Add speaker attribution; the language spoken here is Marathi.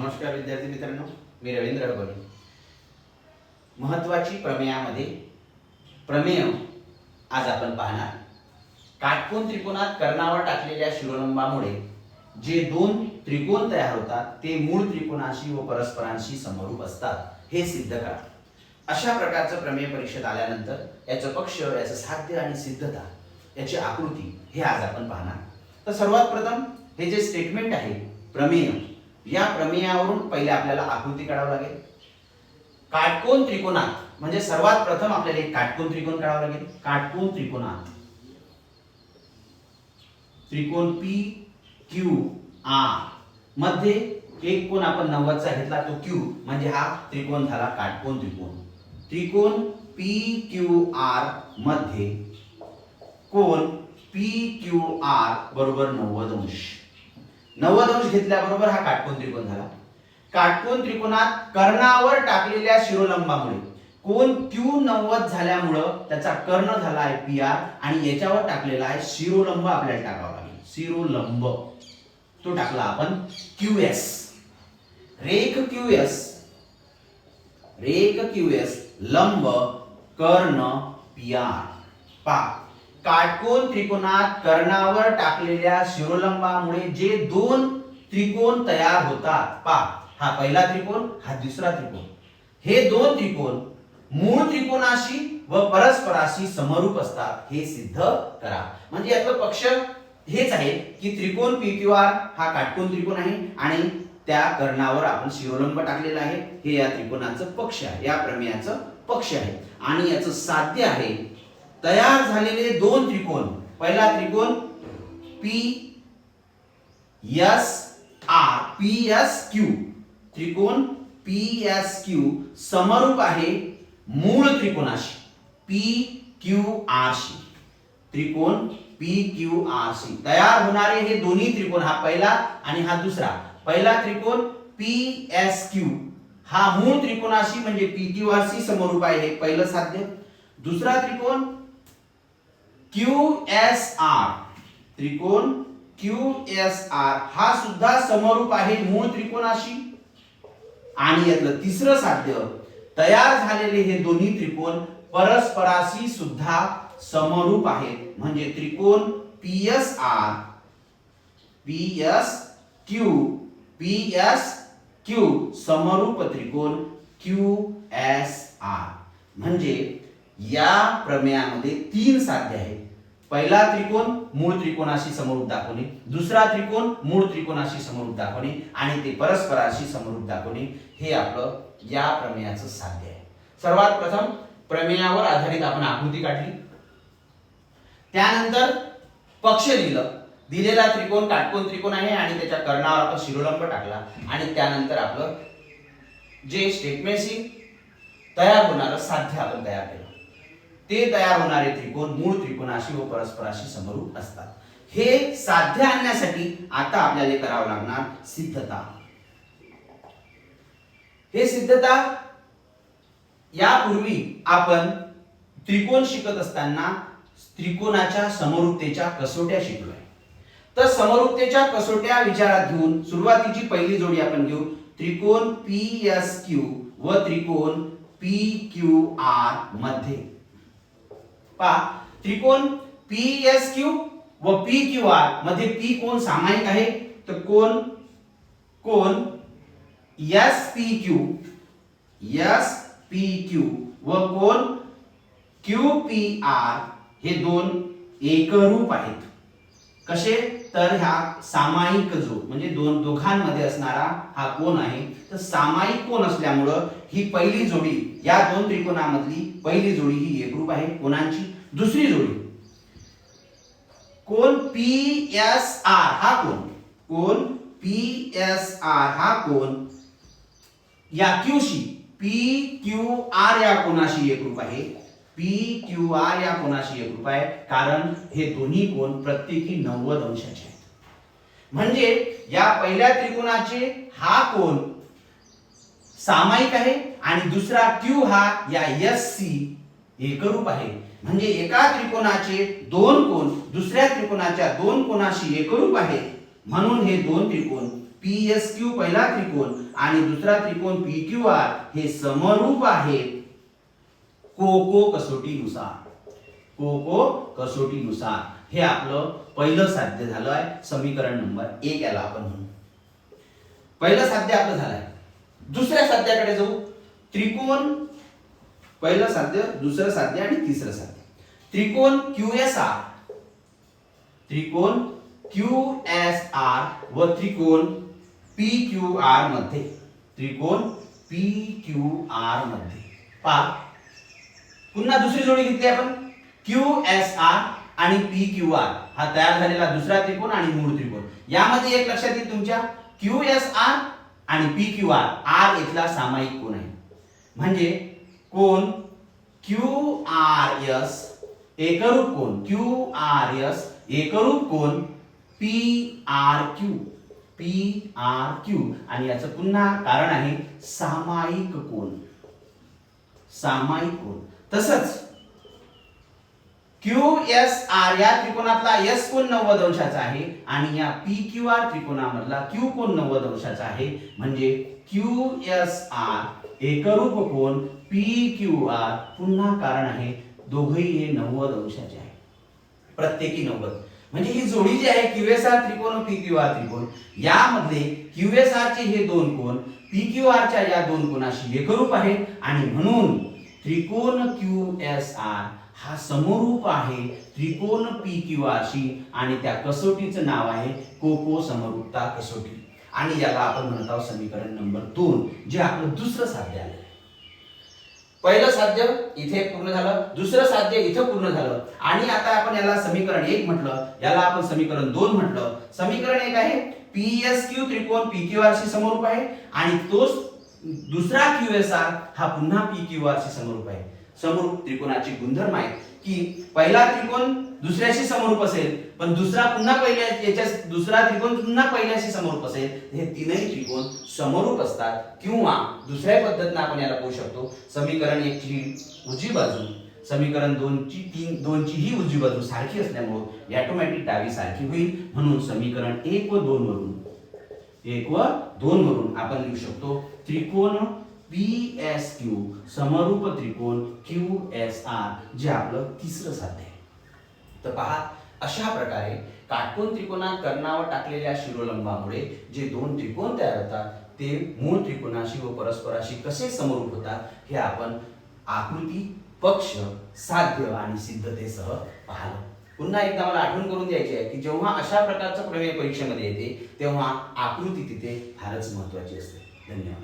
Speaker 1: नमस्कार विद्यार्थी मित्रांनो, मी रवींद्र हरबळे. महत्त्वाची प्रमेयामध्ये प्रमेय आज आपण पाहणार. काटकोन त्रिकोणात कर्णावर टाकलेल्या शिरोलंबामुळे जे दोन त्रिकोण तयार होतात ते मूळ त्रिकोणाशी व परस्परांशी समरूप असतात हे सिद्ध करा. अशा प्रकारचं प्रमेय परीक्षेत आल्यानंतर याचं पक्ष, याचं साध्य आणि सिद्धता, याची आकृती हे आज आपण पाहणार. तर सर्वात प्रथम हे जे स्टेटमेंट आहे प्रमेय, या प्रमेयावरून पहिले आपल्याला आकृती काढावी लागेल. काटकोन त्रिकोणात म्हणजे सर्वात प्रथम आपल्याला एक काटकोन त्रिकोण काढावा लागेल. काटकोन त्रिकोणात त्रिकोण पी क्यू आर मध्ये एक कोण आपण 90 चा घेतला तो क्यू म्हणजे हा त्रिकोण झाला काटकोन त्रिकोण. त्रिकोण पी क्यू आर मध्ये कोण पी क्यू आर बरोबर 90 अंश. 90 अंश घेतल्याबरोबर हा काटकोन त्रिकोण झाला. काटकोन त्रिकोणात कर्णावर टाकलेल्या शिरोलंबामुळे कोण क्यू 90 झाल्यामुळं त्याचा कर्ण झाला आहे पी आर आणि याच्यावर टाकलेला आहे शिरोलंब. आपल्याला टाकावा लागेल शिरोलंब, तो टाकला आपण क्यू एस. रेख क्यू एस, रेख क्यू एस लंब कर्ण पी आर. पा काटकोन त्रिकोणात कर्णावर टाकलेल्या शिरोलंबामुळे जे दोन त्रिकोण तयार होतात, पा हा पहिला त्रिकोण, हा दुसरा त्रिकोण, हे दोन त्रिकोण मूळ त्रिकोणाशी व परस्पराशी समरूप असतात हे सिद्ध करा. म्हणजे यातलं पक्ष हेच आहे की त्रिकोण पी क्यू आर हा काटकोन त्रिकोण आहे आणि त्या कर्णावर आपण शिरोलंब टाकलेला आहे. हे या त्रिकोणाचं पक्ष आहे, या प्रमेयाचं पक्ष आहे. आणि याचं साध्य आहे तयार झालेले दोन त्रिकोण. पहिला त्रिकोण P S R, P S Q, त्रिकोण पी एस क्यू समरूप आहे मूळ त्रिकोणाशी पी क्यू आर शी. त्रिकोण पी क्यू आर शी तयार होणारे हे दोन्ही त्रिकोण, हा पहिला आणि हा दुसरा. पहिला त्रिकोण पी एस क्यू हा मूळ त्रिकोणाशी म्हणजे पी क्यू आर शी समरूप आहे, हे पहिलं साध्य. दुसरा त्रिकोण क्यू एस आर, त्रिकोण क्यू एस आर हा सुद्धा समरूप आहे मूळ त्रिकोणाशी. आणि यातलं तिसरं साध्य तयार झालेले हे दोन्ही त्रिकोण परस्पराशी सुद्धा समरूप आहेत म्हणजे त्रिकोण P S R, P S Q, P S Q समरूप त्रिकोण क्यू एस आर. म्हणजे या प्रमेयामध्ये तीन साध्य आहेत. पहिला त्रिकोण मूळ त्रिकोणाशी समरूप दाखवणे, दुसरा त्रिकोण मूळ त्रिकोणाशी समरूप दाखवणे आणि ते परस्पराशी समरूप दाखवणे, हे आपलं या प्रमेयाचं साध्य आहे. सर्वात प्रथम प्रमेयावर आधारित आपण आकृती काढली, त्यानंतर पक्ष लिहिलं. दिलेला त्रिकोण काटकोन त्रिकोण आहे आणि त्याच्या कर्णावर आपण शिरोलंब टाकला आणि त्यानंतर आपलं जे स्टेटमेंटशी तयार होणारं साध्य आपण तयार केलं. ते तयार होणारे त्रिकोण मूळ त्रिकोणाशी व परस्पराशी समरूप असतात. हे साध्य आणण्यासाठी आता आपल्याला करावं लागणार सिद्धता. हे सिद्धता यापूर्वी आपण त्रिकोण शिकत असताना त्रिकोणाच्या समरूपतेच्या कसोट्या शिकलोय. तर समरूपतेच्या कसोट्या विचारात घेऊन सुरुवातीची पहिली जोडी आपण घेऊ. त्रिकोण पी एस क्यू व त्रिकोण पी क्यू आर मध्ये पहा, त्रिकोण पी एस क्यू व पी क्यू आर मध्ये पी कोण सामायिक आहे, तर कोण S P Q, S P Q व कोण क्यू पी आर हे दोन एकरूप आहेत. कसे, तर ह्या सामायिक जो म्हणजे दोघांमध्ये असणारा हा कोण आहे. तर सामायिक कोण असल्यामुळं ही पहिली जोडी, या दोन त्रिकोणामधली पहिली जोडी ही एकरूप आहे. कोणाची? दुसरी जोडी कोण पी एस आर हा कोण पी एस आर हा कोण या क्यूशी पी क्यू आर या कोणाशी एकरूप आहे. पी क्यू आर या कोणाशी एकरूप आहे कारण हे दोन्ही कोण प्रत्येकी 90 अंशाचे आहेत. म्हणजे या पहिल्या त्रिकोणाचे हा कोण सामायिक आहे आणि दुसरा क्यू हा या एस सी एकरूप आहे. म्हणजे एका त्रिकोणाचे दोन कोण दुसऱ्या त्रिकोणाच्या दोन कोणाशी एकरूप आहेत म्हणून हे दोन त्रिकोण PSQ पहिला त्रिकोण आणि दुसरा त्रिकोण PQR हे समरूप आहेत कोको कसोटीनुसार. कोको कसोटीनुसार हे आपलं पहिलं साध्य झालं आहे. समीकरण नंबर 1 याला आपण म्हणू. पहिलं साध्य आपलं झालं आहे. दुसऱ्या साध्याकडे जाऊ. त्रिकोण पहिलं साध्य, दुसरं साध्य आणि तिसरं साध्य. त्रिकोण QSR, त्रिकोण QSR व त्रिकोण PQR मध्ये, त्रिकोण PQR मध्ये पहा पुन्हा दुसरी जोडी घेतली आपण. QSR आणि PQR हा तयार झालेला दुसरा त्रिकोण आणि मूळ त्रिकोण. यामध्ये एक लक्षात येईल तुमच्या, QSR आणि PQR R इथला सामायिक कोण आहे. म्हणजे कोण QRS एकरूप कोण, QRS एकरूप कोण PRQ, PRQ आणि याचं पुन्हा कारण आहे सामायिक कोण, सामायिक कोण. तसंच QSR या त्रिकोणातला S कोण 90 अंशाचा आहे आणि या PQR त्रिकोणामधला Q कोण 90 अंशाचा आहे. म्हणजे QSR एकरूप कोण PQR पुन्हा कारण आहे दोघेही हे 90 अंशाचे आहे, प्रत्येकी 90. म्हणजे ही जोडी जी आहे QSR त्रिकोण व PQR त्रिकोण यामध्ये QSR चे हे दोन कोण PQR च्या या दोन कोणाशी एकरूप आहे आणि म्हणून त्रिकोण QSR हा समरूप आहे त्रिकोण PQR शी आणि त्या कसोटीचं नाव आहे कोको समरूपता कसोटी आणि याला आपण म्हणत आहोत समीकरण नंबर 2 जे आपलं दुसरं साध्य आहे. पहिलं साध्य इथे पूर्ण झालं, दुसरं साध्य इथे पूर्ण झालं आणि आता आपण याला समीकरण 1 म्हटलं, याला आपण समीकरण 2 म्हटलं. समीकरण 1 आहे PSQ त्रिकोण PQR शी समरूप आहे आणि तोच दुसरा QSR हा पुन्हा PQR शी समरूप आहे. समरूप त्रिकोणाची गुणधर्म आहे की पहिला त्रिकोण दुसऱ्याशी समरूप असेल पण दुसरा पुन्हा दुसरा त्रिकोण पुन्हा पहिल्याशी समरूप असेल. हे तीनही त्रिकोण समरूप असतात किंवा दुसऱ्या पद्धतीने आपण याला पाहू शकतो. समीकरण 1 ची उजवी बाजू समीकरण 2 ची ही उजवी बाजू सारखी असल्यामुळे ऑटोमॅटिक डावी सारखी होईल. म्हणून समीकरण 1 व 2 वरून आपण लिहू शकतो त्रिकोण PSQ समरूप त्रिकोण QSR जे आपलं तिसरं साध्य आहे. तर पहा अशा प्रकारे काटकोन त्रिकोणात कर्णावर टाकलेल्या शिरोलंबामुळे जे दोन त्रिकोण तयार होतात ते मूळ त्रिकोणाशी व परस्पराशी कसे समरूप होतात हे आपण आकृती, पक्ष, साध्य आणि सिद्धतेसह पाहिलं. पुन्हा एकदा मला आठवण करून द्यायची आहे की जेव्हा अशा प्रकारचं प्रमेय परीक्षेमध्ये येते तेव्हा आकृती तिथे फारच महत्त्वाची असते. धन्यवाद.